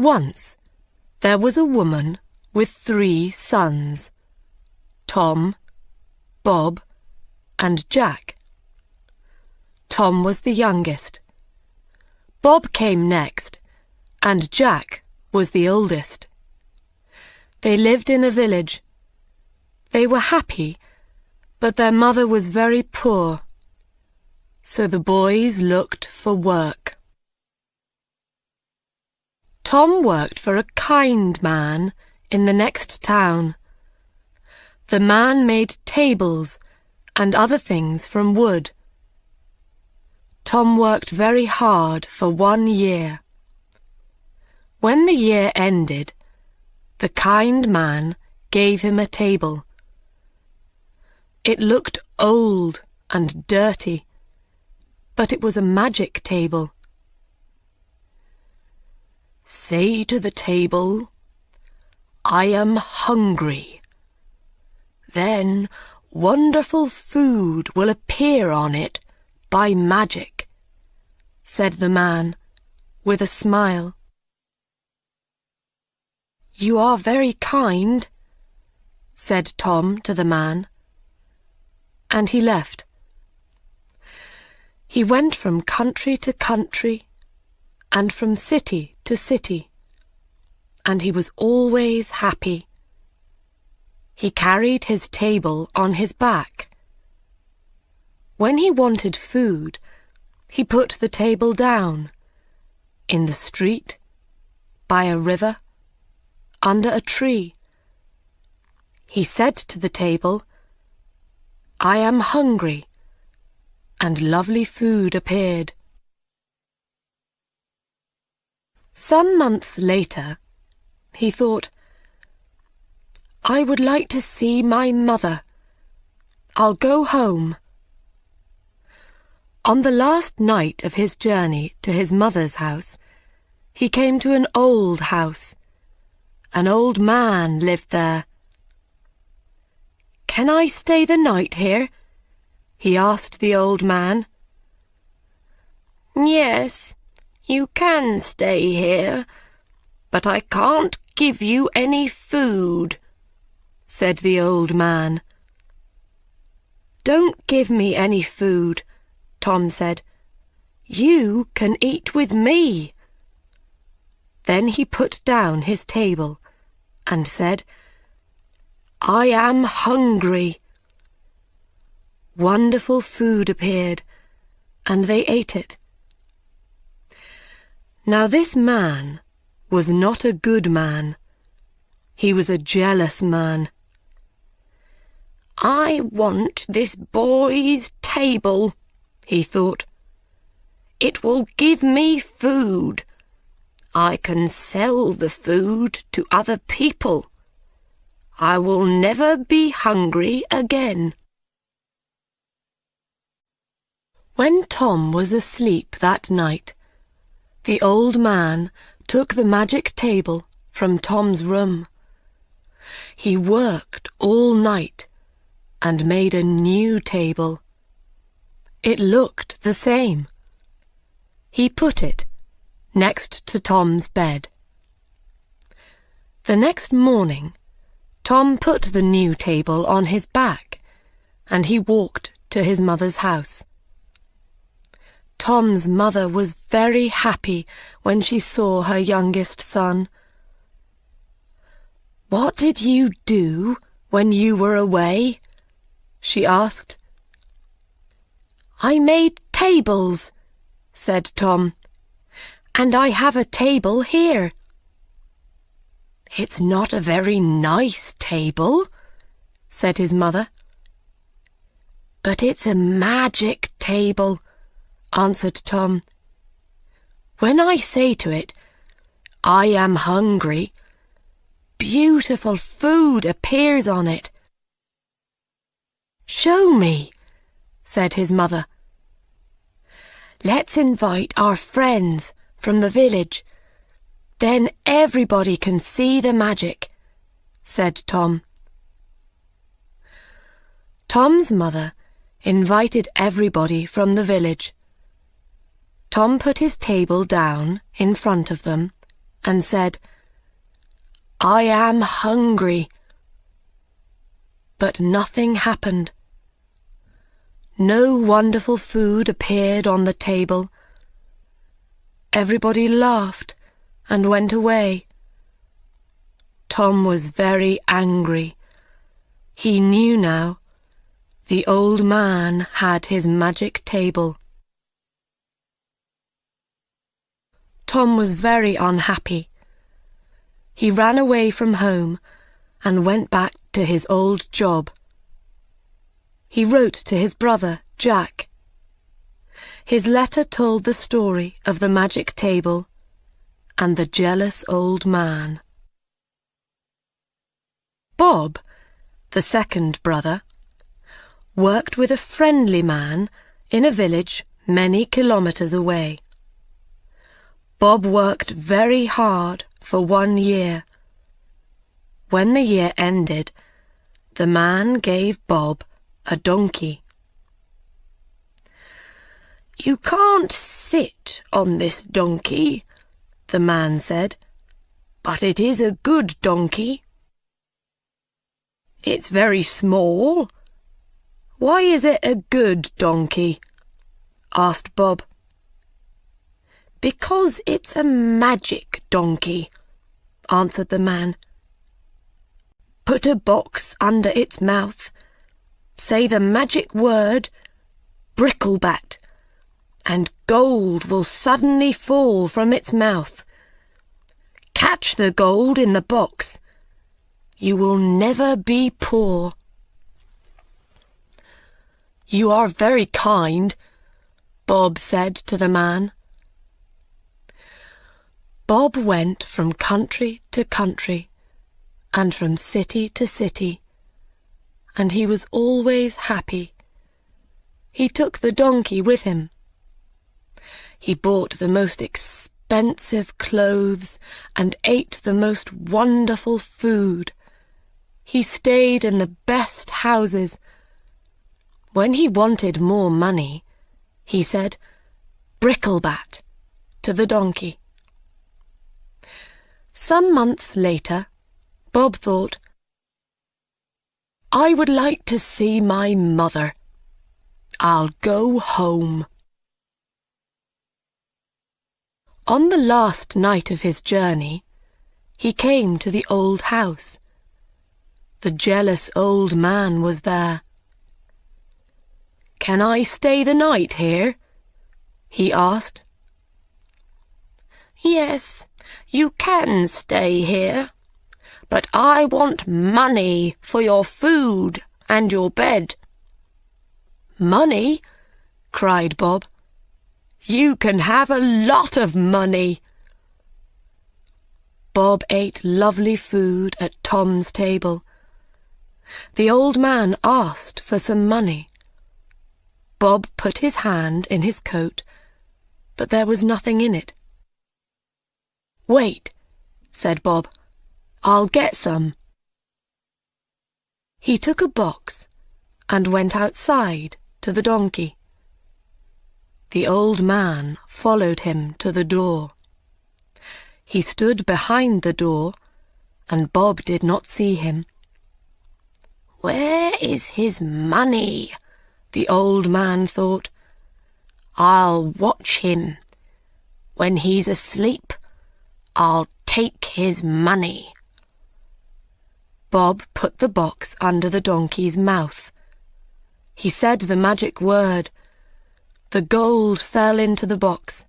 Once there was a woman with 3 sons, Tom, Bob, and Jack. Tom was the youngest. Bob came next, and Jack was the oldest. They lived in a village. They were happy, but their mother was very poor, so the boys looked for work. Tom worked for a kind man in the next town. The man made tables and other things from wood. Tom worked very hard for 1 year. When the year ended, the kind man gave him a table. It looked old and dirty, but it was a magic table. "Say to the table, 'I am hungry.' Then wonderful food will appear on it by magic," said the man with a smile. "You are very kind," said Tom to the man, and he left. He went from country to country and from city to city, and he was always happy. He carried his table on his back. When he wanted food, he put the table down, in the street, by a river, under a tree. He said to the table, "I am hungry," and lovely food appeared. Some months later, he thought, "I would like to see my mother. I'll go home." On the last night of his journey to his mother's house, he came to an old house. An old man lived there. "Can I stay the night here?" he asked the old man. "Yes, you can stay here, but I can't give you any food," said the old man. "Don't give me any food," Tom said. "You can eat with me." Then he put down his table and said, "I am hungry." Wonderful food appeared, and they ate it. Now this man was not a good man. He was a jealous man. "I want this boy's table," he thought. "It will give me food. I can sell the food to other people. I will never be hungry again." When Tom was asleep that night, the old man took the magic table from Tom's room. He worked all night and made a new table. It looked the same. He put it next to Tom's bed. The next morning, Tom put the new table on his back, and he walked to his mother's house. Tom's mother was very happy when she saw her youngest son. "What did you do when you were away?" she asked. "I made tables," said Tom, "and I have a table here." "It's not a very nice table," said his mother. "But it's a magic table," answered Tom. "When I say to it, 'I am hungry,' beautiful food appears on it." "Show me," said his mother. "Let's invite our friends from the village. Then everybody can see the magic," said Tom. Tom's mother invited everybody from the village. Tom put his table down in front of them and said, "I am hungry." But nothing happened. No wonderful food appeared on the table. Everybody laughed and went away. Tom was very angry. He knew now. The old man had his magic table. Tom was very unhappy. He ran away from home and went back to his old job. He wrote to his brother, Jack. His letter told the story of the magic table and the jealous old man. Bob, the second brother, worked with a friendly man in a village many kilometres away. Bob worked very hard for 1 year. When the year ended, the man gave Bob a donkey. "You can't sit on this donkey," the man said, "but it is a good donkey." "It's very small. Why is it a good donkey?" asked Bob. "Because it's a magic donkey," answered the man. "Put a box under its mouth, say the magic word, Bricklebat, and gold will suddenly fall from its mouth. Catch the gold in the box. You will never be poor." "You are very kind," Bob said to the man. Bob went from country to country and from city to city, and he was always happy. He took the donkey with him. He bought the most expensive clothes and ate the most wonderful food. He stayed in the best houses. When he wanted more money, he said, "Bricklebat," to the donkey. Some months later, Bob thought, "I would like to see my mother. I'll go home." On the last night of his journey, he came to the old house. The jealous old man was there. "Can I stay the night here?" he asked. "Yes, you can stay here, but I want money for your food and your bed." "Money?" cried Bob. "You can have a lot of money." Bob ate lovely food at Tom's table. The old man asked for some money. Bob put his hand in his coat, but there was nothing in it. "Wait," said Bob. "I'll get some." He took a box and went outside to the donkey. The old man followed him to the door. He stood behind the door, and Bob did not see him. "Where is his money?" the old man thought. "I'll watch him. When he's asleep, I'll take his money." Bob put the box under the donkey's mouth. He said the magic word. The gold fell into the box.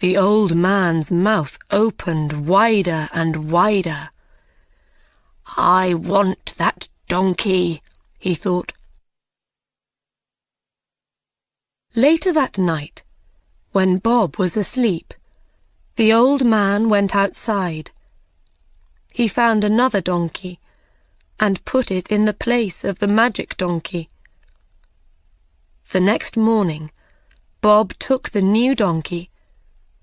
The old man's mouth opened wider and wider. "I want that donkey," he thought. Later that night, when Bob was asleep, the old man went outside. He found another donkey and put it in the place of the magic donkey. The next morning, Bob took the new donkey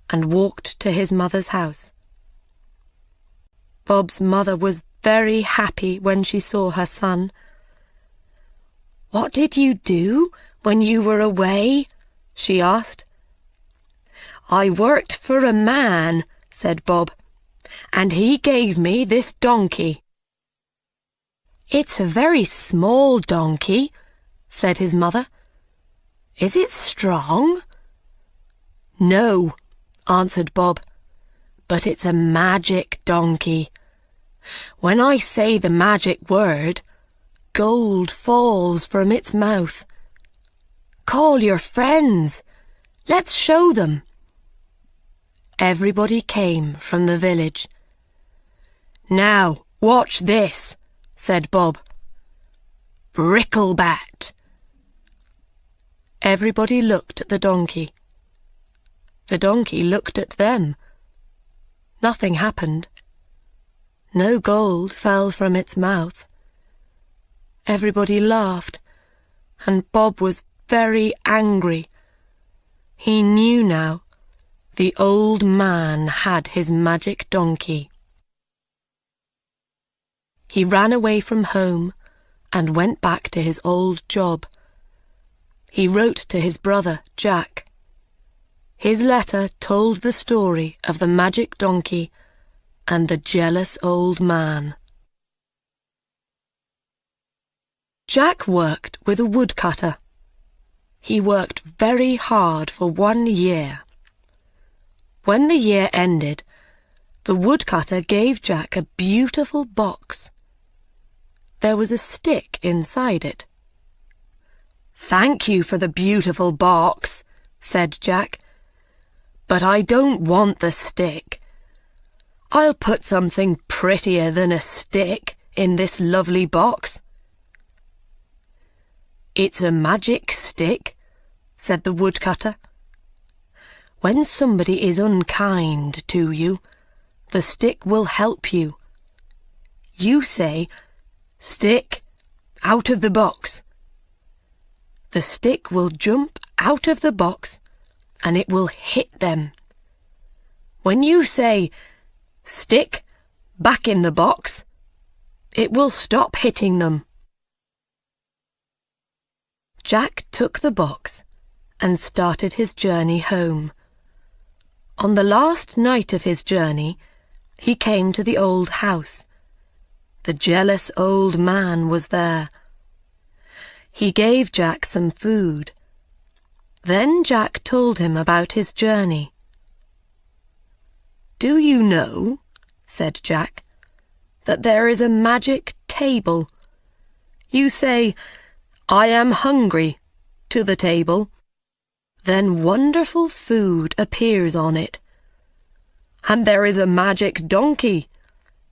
and walked to his mother's house. Bob's mother was very happy when she saw her son. "What did you do when you were away?" she asked. "I worked for a man," said Bob, "and he gave me this donkey." "It's a very small donkey," said his mother. "Is it strong?" "No," answered Bob, "but it's a magic donkey. When I say the magic word, gold falls from its mouth. Call your friends. Let's show them." Everybody came from the village. "Now, watch this," said Bob. "Bricklebat." Everybody looked at the donkey. The donkey looked at them. Nothing happened. No gold fell from its mouth. Everybody laughed, and Bob was very angry. He knew now the old man had his magic donkey. He ran away from home and went back to his old job. He wrote to his brother, Jack. His letter told the story of the magic donkey and the jealous old man. Jack worked with a woodcutter. He worked very hard for 1 year. When the year ended, the woodcutter gave Jack a beautiful box. There was a stick inside it. "Thank you for the beautiful box," said Jack, "but I don't want the stick. I'll put something prettier than a stick in this lovely box." "It's a magic stick," said the woodcutter. "When somebody is unkind to you, the stick will help you. You say, 'Stick, out of the box.' The stick will jump out of the box and it will hit them. When you say, 'Stick, back in the box,' it will stop hitting them." Jack took the box and started his journey home. On the last night of his journey, he came to the old house. The jealous old man was there. He gave Jack some food. Then Jack told him about his journey. "Do you know," said Jack, "that there is a magic table? You say, 'I am hungry,' to the table. Then wonderful food appears on it. And there is a magic donkey.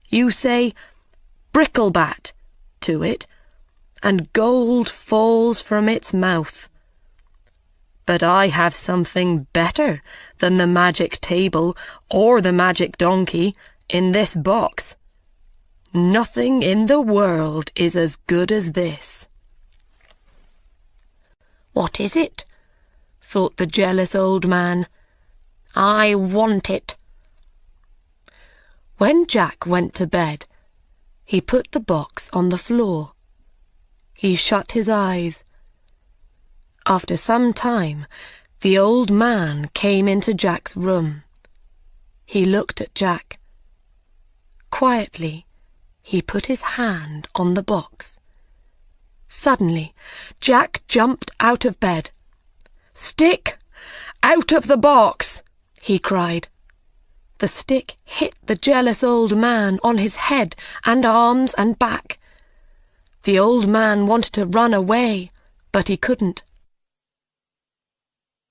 You say, 'Bricklebat,' to it, and gold falls from its mouth. But I have something better than the magic table or the magic donkey in this box. Nothing in the world is as good as this." "What is it?" thought the jealous old man. "I want it." When Jack went to bed, he put the box on the floor. He shut his eyes. After some time, the old man came into Jack's room. He looked at Jack. Quietly, he put his hand on the box. Suddenly, Jack jumped out of bed. "Stick, out of the box!" he cried. The stick hit the jealous old man on his head and arms and back. The old man wanted to run away, but he couldn't.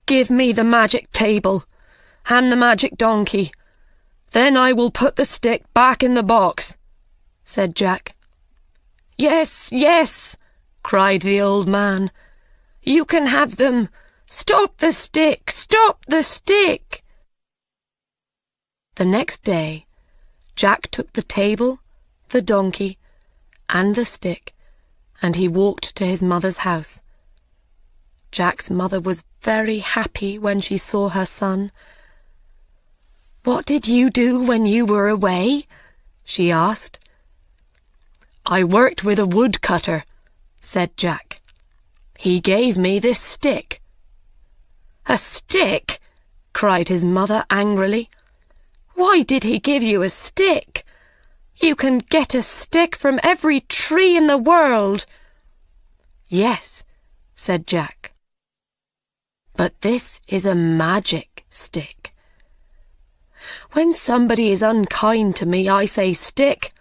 "Give me the magic table and the magic donkey. Then I will put the stick back in the box," said Jack. "Yes, yes," cried the old man. "You can have them. Stop the stick! Stop the stick!" The next day, Jack took the table, the donkey, and the stick, and he walked to his mother's house. Jack's mother was very happy when she saw her son. "What did you do when you were away?" she asked. "I worked with a woodcutter," said Jack. "He gave me this stick." "A stick?" cried his mother angrily. Why did he give you a stick? You can get a stick from every tree in the world." "Yes," said Jack. "But this is a magic stick. When somebody is unkind to me, I say, 'Stick,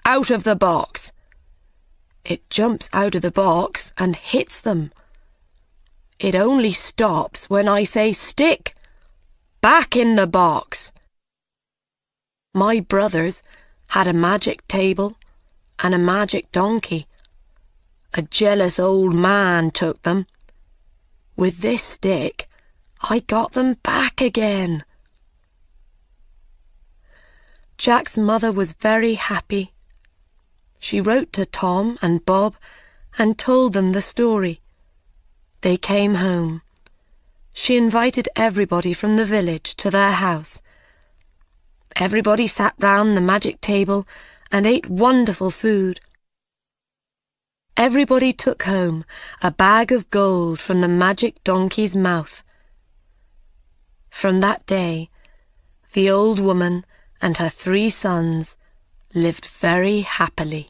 out of the box.' It jumps out of the box and hits them. It only stops when I say, 'Stick, back in the box.' My brothers had a magic table and a magic donkey. A jealous old man took them. With this stick, I got them back again." Jack's mother was very happy. She wrote to Tom and Bob and told them the story. They came home. She invited everybody from the village to their house. Everybody sat round the magic table and ate wonderful food. Everybody took home a bag of gold from the magic donkey's mouth. From that day, the old woman and her 3 sons lived very happily.